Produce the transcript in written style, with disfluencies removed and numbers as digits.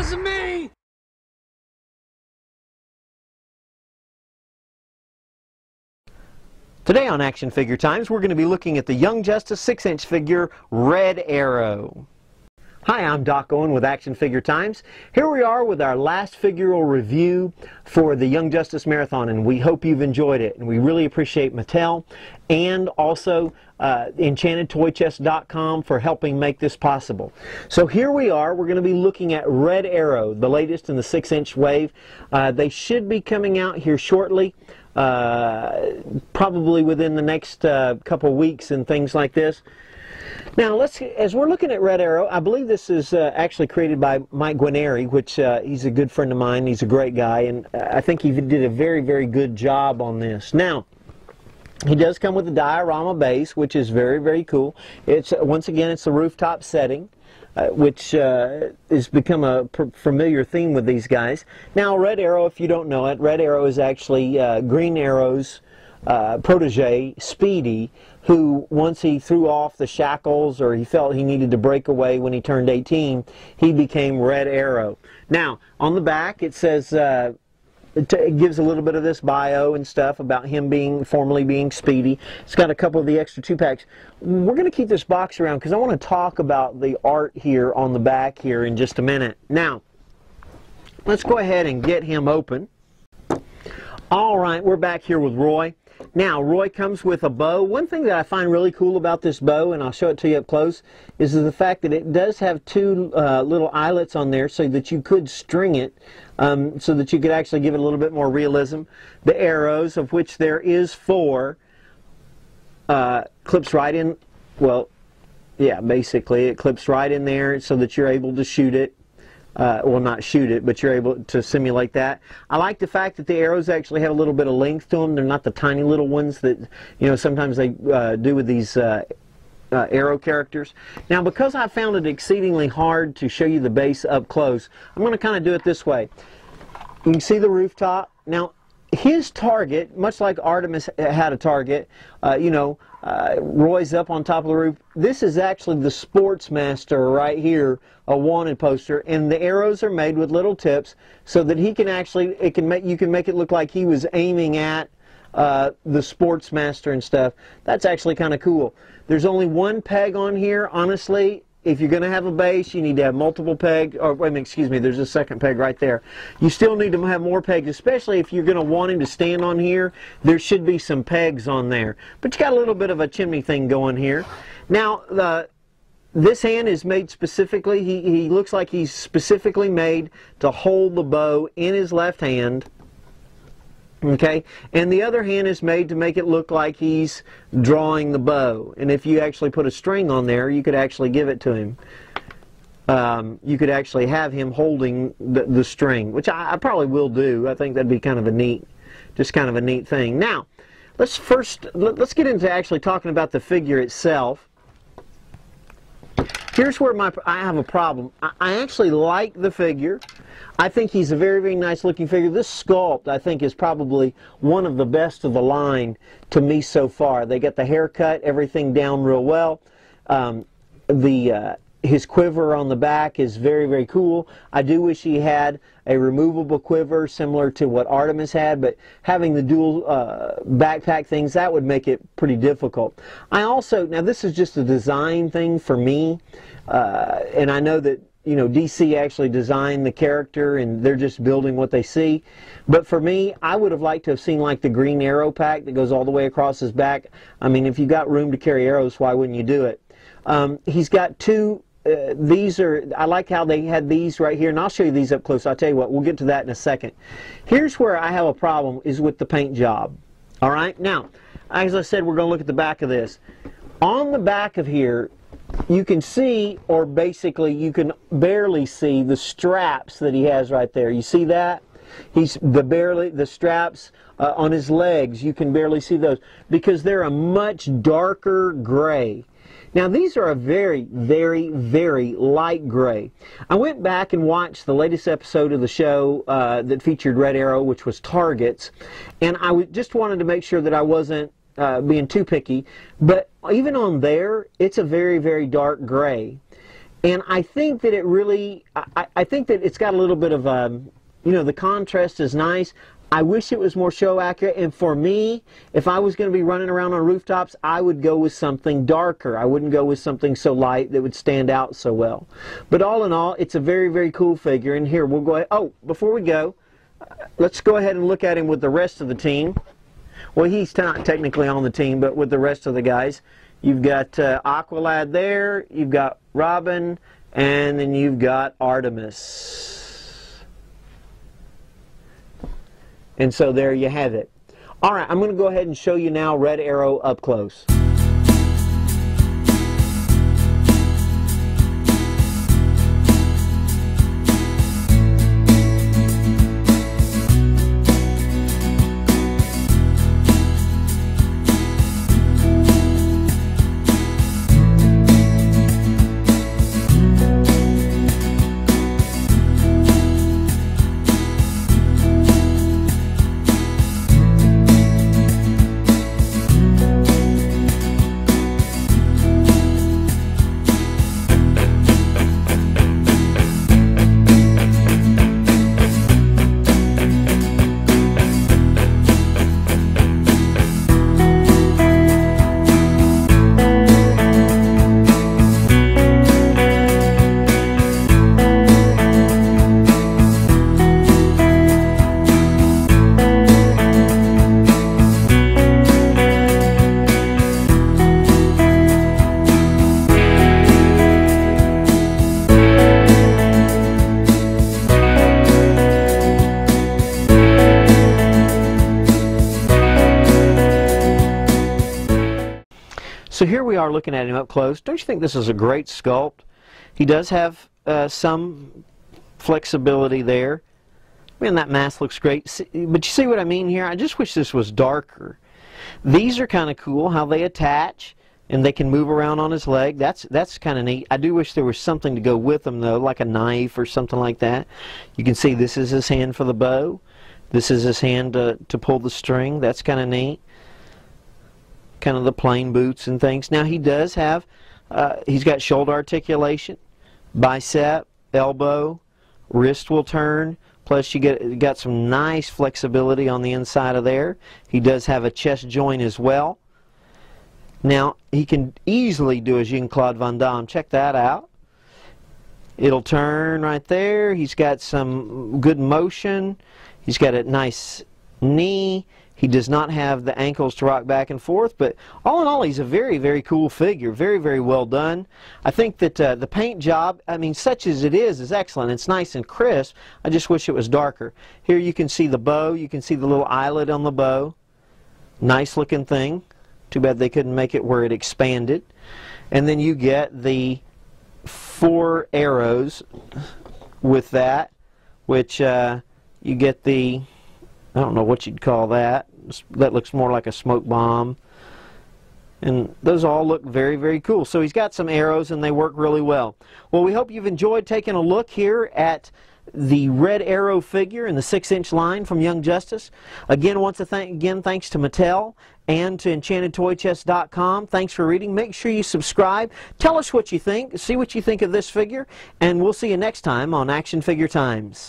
wasn't me! Today on Action Figure Times, we're going to be looking at the Young Justice 6-inch figure, Red Arrow. Hi, I'm Doc Owen with Action Figure Times. Here we are with our last figural review for the Young Justice Marathon, and we hope you've enjoyed it. And we really appreciate Mattel and also EnchantedToyChest.com for helping make this possible. So here we are. We're going to be looking at Red Arrow, the latest in the 6-inch wave. They should be coming out here shortly. Probably within the next couple weeks and things like this. Now, as we're looking at Red Arrow, I believe this is actually created by Mike Guarnieri, which he's a good friend of mine. He's a great guy, and I think he did a very, very good job on this. Now, he does come with a diorama base, which is very, very cool. It's once again, it's the rooftop setting, which has become a familiar theme with these guys. Now, Red Arrow, if you don't know it, Red Arrow is actually Green Arrow's protege, Speedy, who once he threw off the shackles or he felt he needed to break away when he turned 18, he became Red Arrow. Now, on the back it says, it gives a little bit of this bio and stuff about him formerly being Speedy. It's got a couple of the extra 2-packs. We're going to keep this box around because I want to talk about the art here on the back here in just a minute. Now, let's go ahead and get him open. All right, we're back here with Roy. Now, Roy comes with a bow. One thing that I find really cool about this bow, and I'll show it to you up close, is the fact that it does have two little eyelets on there so that you could string it, so that you could actually give it a little bit more realism. The arrows, of which there is 4, clips right in, well, yeah, basically it clips right in there so that you're able to shoot it. Well, not shoot it, but you're able to simulate that. I like the fact that the arrows actually have a little bit of length to them. They're not the tiny little ones that, you know, sometimes they do with these arrow characters. Now, because I found it exceedingly hard to show you the base up close, I'm going to kind of do it this way. You can see the rooftop. Now, his target, much like Artemis had a target, Roy's up on top of the roof. This is actually the Sportsmaster right here, a wanted poster, and the arrows are made with little tips so that he can actually, you can make it look like he was aiming at the Sportsmaster and stuff. That's actually kind of cool. There's only one peg on here. Honestly, if you're going to have a base, you need to have multiple pegs. Or, wait a minute, excuse me, there's a second peg right there. You still need to have more pegs, especially if you're going to want him to stand on here. There should be some pegs on there. But you got a little bit of a chimney thing going here. Now, this hand is made specifically, he looks like he's specifically made to hold the bow in his left hand. Okay, and the other hand is made to make it look like he's drawing the bow. And if you actually put a string on there, you could actually give it to him. You could actually have him holding the string, which I probably will do. I think that'd be kind of a neat, just kind of a neat thing. Now, let's get into actually talking about the figure itself. Here's where I have a problem. I actually like the figure. I think he's a very, very nice looking figure. This sculpt, I think, is probably one of the best of the line to me so far. They got the haircut, everything down real well. His quiver on the back is very, very cool. I do wish he had a removable quiver similar to what Artemis had, but having the dual backpack things, that would make it pretty difficult. Now this is just a design thing for me, and I know that, you know, DC actually designed the character and they're just building what they see. But for me, I would have liked to have seen like the Green Arrow pack that goes all the way across his back. I mean, if you got room to carry arrows, why wouldn't you do it? He's got two, I like how they had these right here, and I'll show you these up close. I'll tell you what, we'll get to that in a second. Here's where I have a problem, is with the paint job. All right, now, as I said, we're going to look at the back of this. On the back of here, you can see, or basically you can barely see the straps that he has right there. You see that? The straps on his legs, you can barely see those because they're a much darker gray. Now these are a very, very, very light gray. I went back and watched the latest episode of the show that featured Red Arrow, which was Targets, and I just wanted to make sure that I wasn't being too picky, but even on there, it's a very, very dark gray. And I think that it really, I think that it's got a little bit of, you know, the contrast is nice. I wish it was more show accurate, and for me, if I was going to be running around on rooftops, I would go with something darker. I wouldn't go with something so light that would stand out so well. But all in all, it's a very, very cool figure, and here, we'll go ahead. Oh, before we go, let's go ahead and look at him with the rest of the team. Well, he's not technically on the team, but with the rest of the guys. You've got Aqualad there, you've got Robin, and then you've got Artemis. And so there you have it. All right, I'm going to go ahead and show you now Red Arrow up close. So here we are looking at him up close. Don't you think this is a great sculpt? He does have some flexibility there. Man, that mask looks great. But you see what I mean here? I just wish this was darker. These are kind of cool, how they attach and they can move around on his leg. That's kind of neat. I do wish there was something to go with them, though, like a knife or something like that. You can see this is his hand for the bow. This is his hand to pull the string. That's kind of neat. Kind of the plain boots and things. Now he does have, he's got shoulder articulation, bicep, elbow, wrist will turn, plus you got some nice flexibility on the inside of there. He does have a chest joint as well. Now he can easily do a Jean-Claude Van Damme. Check that out. It'll turn right there. He's got some good motion. He's got a nice knee. He does not have the ankles to rock back and forth, but all in all, he's a very, very cool figure. Very, very well done. I think that the paint job, I mean, such as it is excellent. It's nice and crisp. I just wish it was darker. Here you can see the bow. You can see the little eyelet on the bow. Nice looking thing. Too bad they couldn't make it where it expanded. And then you get the 4 arrows with that, which you get the, I don't know what you'd call that. That looks more like a smoke bomb. And those all look very, very cool. So he's got some arrows and they work really well. Well, we hope you've enjoyed taking a look here at the Red Arrow figure in the 6-inch line from Young Justice. Again, thanks to Mattel and to EnchantedToyChest.com. Thanks for reading. Make sure you subscribe. Tell us what you think. See what you think of this figure. And we'll see you next time on Action Figure Times.